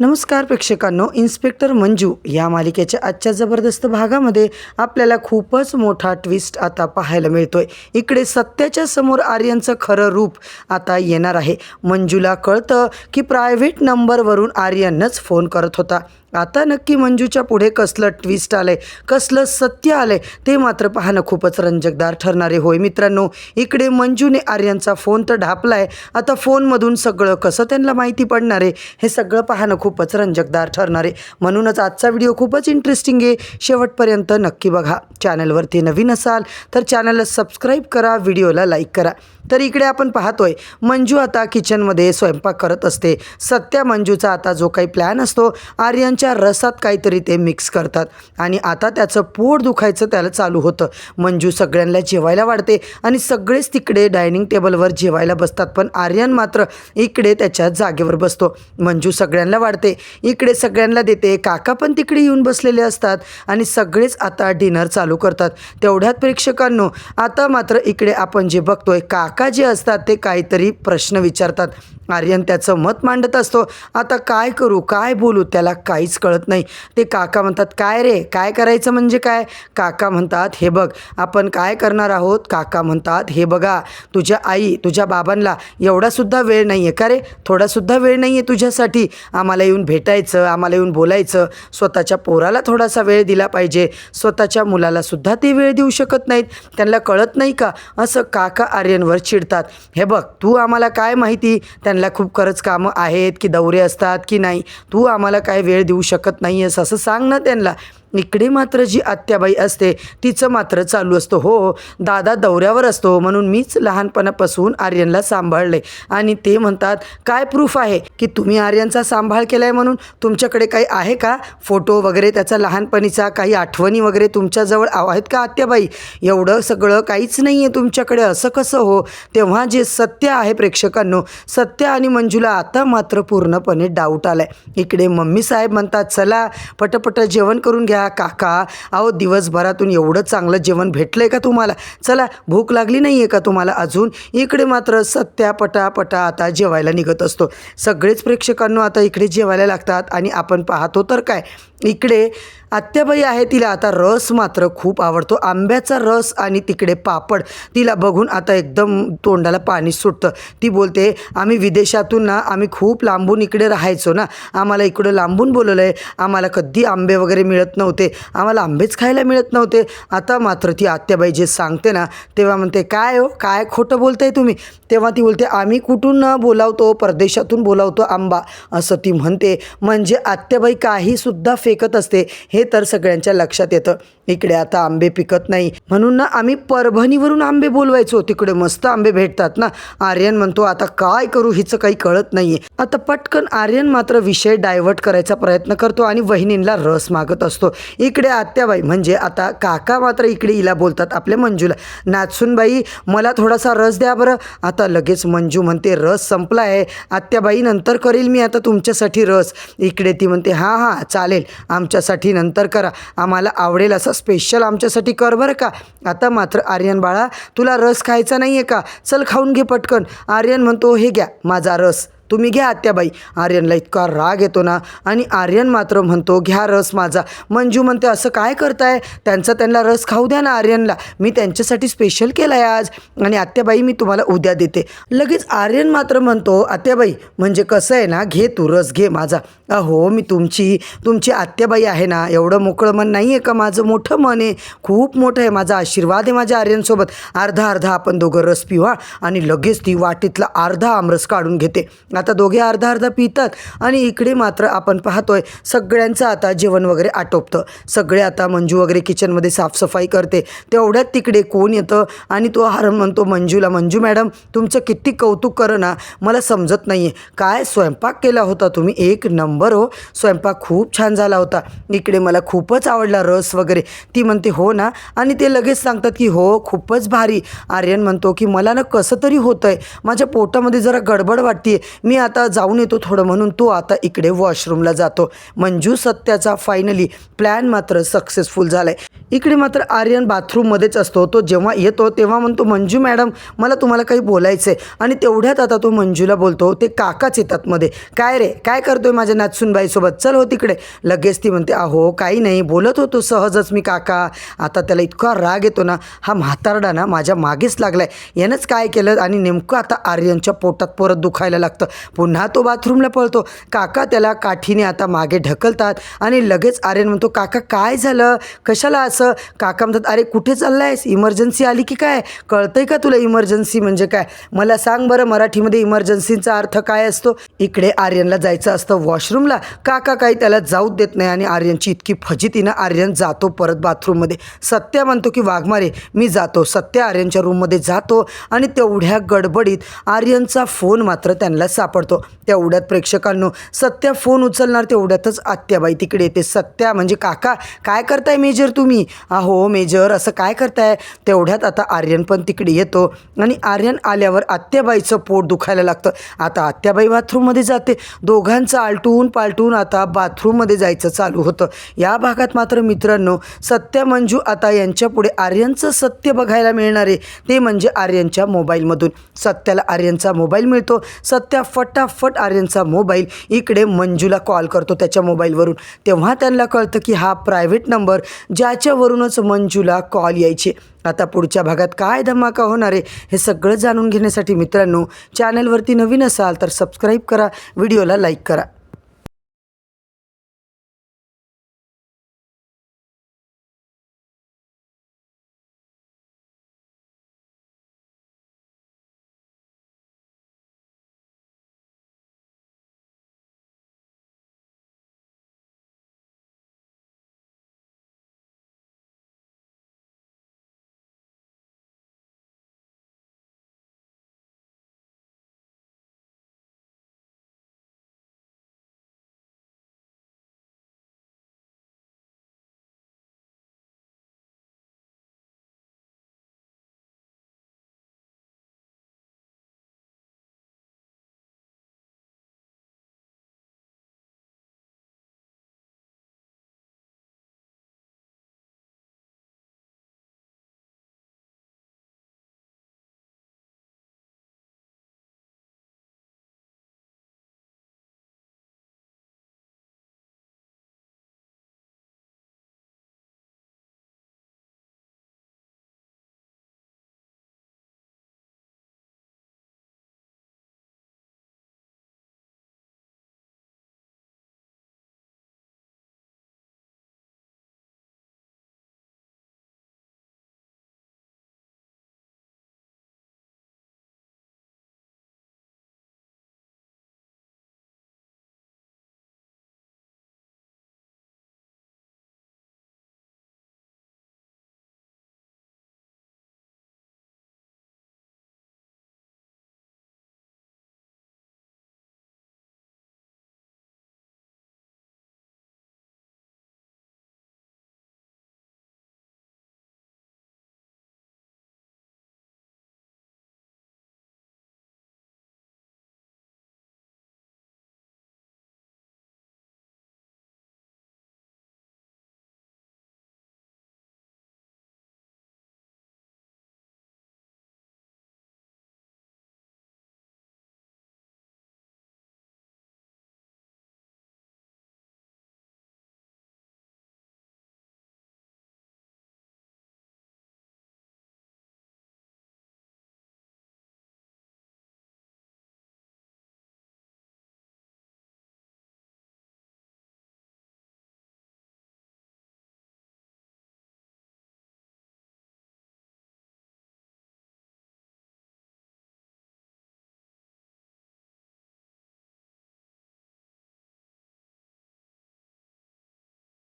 नमस्कार प्रेक्षकांनो, इन्स्पेक्टर मंजू या मालिकेच्या आजच्या जबरदस्त भागामध्ये आपल्याला खूपच मोठा ट्विस्ट आता पाहायला मिळतोय। इकडे सत्याच्या समोर आर्यनचं खरं रूप आता येणार आहे। मंजूला कळतं की प्रायव्हेट नंबरवरून आर्यनच फोन करत होता। आता नक्की मंजूच्या पुढे कसलं ट्विस्ट आलंय, कसलं सत्य आलंय ते मात्र पाहणं खूपच रंजकदार ठरणारे होय मित्रांनो। इकडे मंजूने आर्यनचा फोन तर ढापलाय, आता फोनमधून सगळं कसं त्यांना माहिती पडणार आहे हे सगळं पाहणं खूपच रंजकदार ठरणार आहे। म्हणूनच आजचा व्हिडिओ खूपच इंटरेस्टिंग आहे, शेवटपर्यंत नक्की बघा। चॅनलवरती नवीन असाल तर चॅनलला सबस्क्राईब करा, व्हिडिओला लाईक करा। तर इकडे आपण पाहतोय मंजू आता किचनमध्ये स्वयंपाक करत असते। सत्या मंजूचा आता जो काही प्लॅन असतो, आर्यनच्या रसात काहीतरी ते मिक्स करतात आणि आता त्याचं पोट दुखायचं त्याला चालू होतं। मंजू सगळ्यांना जेवायला वाढते आणि सगळेच तिकडे डायनिंग टेबलवर जेवायला बसतात, पण आर्यन मात्र इकडे त्याच्या जागेवर बसतो। मंजू सगळ्यांना वाढते, इकडे सगळ्यांना देते, काका पण तिकडे येऊन बसलेले असतात आणि सगळेच आता डिनर चालू करतात। तेवढ्यात प्रेक्षकांनो, आता मात्र इकडे आपण जे बघतोय, काका जे असतात ते काहीतरी प्रश्न विचारतात। आर्यन त्याचं मत मांडत असतो। आता काय करू, काय बोलू, त्याला काहीच कळत नाही। ते काका म्हणतात, काय रे, काय करायचं म्हणजे काय? काका म्हणतात, हे बघ आपण काय करणार आहोत। काका म्हणतात, हे बघा, तुझ्या आई तुझ्या बाबांना एवढासुद्धा वेळ नाही आहे का रे? थोडासुद्धा वेळ नाही आहे तुझ्यासाठी? आम्हाला येऊन भेटायचं, आम्हाला येऊन बोलायचं, स्वतःच्या पोराला थोडासा वेळ दिला पाहिजे, स्वतःच्या मुलालासुद्धा ते वेळ देऊ शकत नाहीत, त्यांना कळत नाही का? असं काका आर्यनवर चिडतात। हे बघ, तू आम्हाला काय माहिती त्यांना खूप खरंच कामं आहेत की दौरे असतात की नाही, तू आम्हाला काय वेळ देऊ शकत नाही आहेस असं सांग ना त्यांना। इकडे मात्र जी आत्याबाई असते तिचं मात्र चालू असतं, हो दादा दौऱ्यावर असतो म्हणून मीच लहानपणापासून आर्यनला सांभाळले। आणि ते म्हणतात, काय प्रूफ आहे की तुम्ही आर्यनचा सांभाळ केला आहे म्हणून? तुमच्याकडे काही आहे का फोटो वगैरे त्याचा लहानपणीचा, काही आठवणी वगैरे तुमच्याजवळ आहेत का आत्याबाई? एवढं सगळं काहीच नाही आहे तुमच्याकडे, असं कसं हो? तेव्हा जे सत्य आहे प्रेक्षकांनो, सत्य आणि मंजूला आता मात्र पूर्णपणे डाऊट आलाय। इकडे मम्मी साहेब म्हणतात, चला पटपट जेवण करून घ्या। काका, अहो दिवसभरातून एवढं चांगलं जेवण भेटलंय का तुम्हाला? चला, भूक लागली नाही आहे का तुम्हाला अजून? इकडे मात्र सत्या पटापटा आता जेवायला निघत असतो। सगळेच प्रेक्षकांनो आता इकडे जेवायला लागतात आणि आपण पाहतो तर काय, इकडे आत्याबाई आहे, तिला आता रस मात्र खूप आवडतो, आंब्याचा रस आणि तिकडे पापड। तिला बघून आता एकदम तोंडाला पाणी सुटतं। ती बोलते, आम्ही विदेशातून ना, आम्ही खूप लांबून इकडे राहायचो ना, आम्हाला इकडं लांबून बोलवलं आहे, आम्हाला कधी आंबे वगैरे मिळत नव्हते, आम्हाला आंबेच खायला मिळत नव्हते। आता मात्र ती आत्याबाई जे सांगते ना, तेव्हा म्हणते, काय हो, काय खोटं बोलताय तुम्ही? तेव्हा ती बोलते, आम्ही कुठून बोलावतो, परदेशातून बोलावतो आंबा, असं ती म्हणते। म्हणजे आत्याबाई काहीसुद्धा फेकत असते हे तर सगळ्यांच्या लक्षात येतं। इकडे आता आंबे पिकत नाही म्हणून ना आम्ही परभणीवरून आंबे बोलवायचो, तिकडे मस्त आंबे भेटतात ना। आर्यन म्हणतो, आता काय करू, हिचं काही कळत नाहीये। आता पटकन आर्यन मात्र विषय डायव्हर्ट करायचा प्रयत्न करतो आणि वहिनींना रस मागत असतो। इकडे आत्याबाई म्हणजे आता काका मात्र इकडे हिला बोलतात, आपल्या मंजूला, नाचूनबाई मला थोडासा रस द्या बरं। आता लगेच मंजू म्हणते, रस संपला आहे आत्याबाई, नंतर करेल मी आता तुमच्यासाठी रस। इकडे ती म्हणते, हां हां चालेल, आमच्यासाठी नंतर करा, आम्हाला आवडेल असं स्पेशल आमच्यासाठी कर बरं का। आता मात्र आर्यन, बाळा तुला रस खायचा नाही आहे का? चल खाऊन घे पटकन। आर्यन म्हणतो, हे घ्या माझा रस, तुम्ही घ्या आत्याबाई। आर्यनला इतका राग येतो ना, आणि आर्यन मात्र म्हणतो, घ्या रस माझा। मंजू म्हणते, असं काय करताय, त्यांना रस खाऊ द्या ना आर्यनला, मी त्यांच्यासाठी स्पेशल केला आहे आज, आणि आत्याबाई मी तुम्हाला उद्या देते। लगेच आर्यन मात्र म्हणतो, आत्याबाई म्हणजे कसं आहे ना, घे तू रस घे माझा। अहो मी तुमची आत्याबाई आहे ना, एवढं मोकळं मन नाही आहे का माझं? मोठं मन आहे, खूप मोठं आहे, माझा आशीर्वाद आहे माझ्या आर्यनसोबत। अर्धा अर्धा आपण दोघं रस पिऊ हा। आणि लगेच ती वाटीतला अर्धा आमरस काढून घेते। आता दोघे अर्धा अर्धा पितात आणि इकडे मात्र आपण पाहतोय सगळ्यांचं आता जेवण वगैरे आटोपतं। सगळे आता मंजू वगैरे किचनमध्ये साफसफाई करते। तेवढ्यात तिकडे कोण येतं आणि तो हार म्हणतो मंजूला, मंजू मॅडम तुमचं किती कौतुक करा ना, मला समजत नाही आहे, काय स्वयंपाक केला होता तुम्ही, एक नंबर हो, स्वयंपाक खूप छान झाला होता, इकडे मला खूपच आवडला रस वगैरे। ती म्हणते, हो ना, आणि ते लगेच सांगतात की हो खूपच भारी। आर्यन म्हणतो की मला ना कसं तरी होतं आहे, माझ्या पोटामध्ये जरा गडबड वाटते, मी आता जाऊन येतो थोडं म्हणून तो आता इकडे वॉशरूमला जातो. मंजू सत्याचा फायनली प्लॅन मात्र सक्सेसफुल झालाय. इकडे मात्र आर्यन बाथरूममध्येच असतो. तो जेव्हा येतो तेव्हा म्हणतो, मंजू मॅडम मला तुम्हाला काही बोलायचं आहे. आणि तेवढ्यात आता तो मंजूला बोलतो, ते काकाच येतात मध्ये, काय रे काय करतोय माझ्या नाचसूनबाईसोबत, चल हो तिकडे. लगेच ती म्हणते, अहो काही नाही बोलत होतो सहजच मी काका. आता त्याला इतका राग येतो ना, हा म्हातारडा ना माझ्या मागेच लागलाय, यानंच काय केलं. आणि नेमकं आता आर्यनच्या पोटात परत दुखायला लागतं. पुन्हा तो बाथरूमला पळतो. काका त्याला काठीने आता मागे ढकलतात आणि लगेच आर्यन म्हणतो, काका काय झालं, कशाला असं. काका म्हणतात, अरे कुठे चाललायस, इमर्जन्सी आली की काय, कळतंय का तुला इमर्जन्सी म्हणजे काय, मला सांग बरं मराठीमध्ये इमर्जन्सीचा अर्थ काय असतो. इकडे आर्यनला जायचं असतं वॉशरूमला. काका काही त्याला जाऊच देत नाही आणि आर्यनची इतकी फजितीनं आर्यन जातो परत बाथरूममध्ये. सत्या म्हणतो की वाघमारे मी जातो. सत्या आर्यनच्या रूममध्ये जातो आणि तेवढ्या गडबडीत आर्यनचा फोन मात्र त्यांना सापडतो. तेवढ्यात प्रेक्षकांनो सत्या फोन उचलणार तेवढ्यातच आत्याबाई तिकडे येते. सत्या म्हणजे काका काय करताय मेजर तुम्ही, अहो मेजर असं काय करताय. तेवढ्यात आता आर्यन पण तिकडे येतो आणि आर्यन आल्यावर आत्याबाईचं पोट दुखायला लागतं. आता आत्याबाई बाथरूममध्ये जाते. दोघांचं आलटून पालटून आता बाथरूममध्ये जायचं चालू होतं. या भागात मात्र मित्रांनो सत्या मंजू आता यांच्या पुढे आर्यनचं सत्य बघायला मिळणार आहे. ते म्हणजे आर्यनच्या मोबाईलमधून. सत्याला आर्यनचा मोबाईल मिळतो. सत्या फटाफट आर्यनचा मोबाईल इकडे मंजूला कॉल करतो त्याच्या मोबाईलवरून. तेव्हा त्यांना कळतं की हा प्रायव्हेट नंबर ज्याच्यावरूनच मंजूला कॉल यायचे. आता पुढच्या भागात काय धमाका होणार आहे हे सगळं जाणून घेण्यासाठी मित्रांनो चॅनलवरती नवीन असाल तर सबस्क्राईब करा, व्हिडिओला लाईक करा.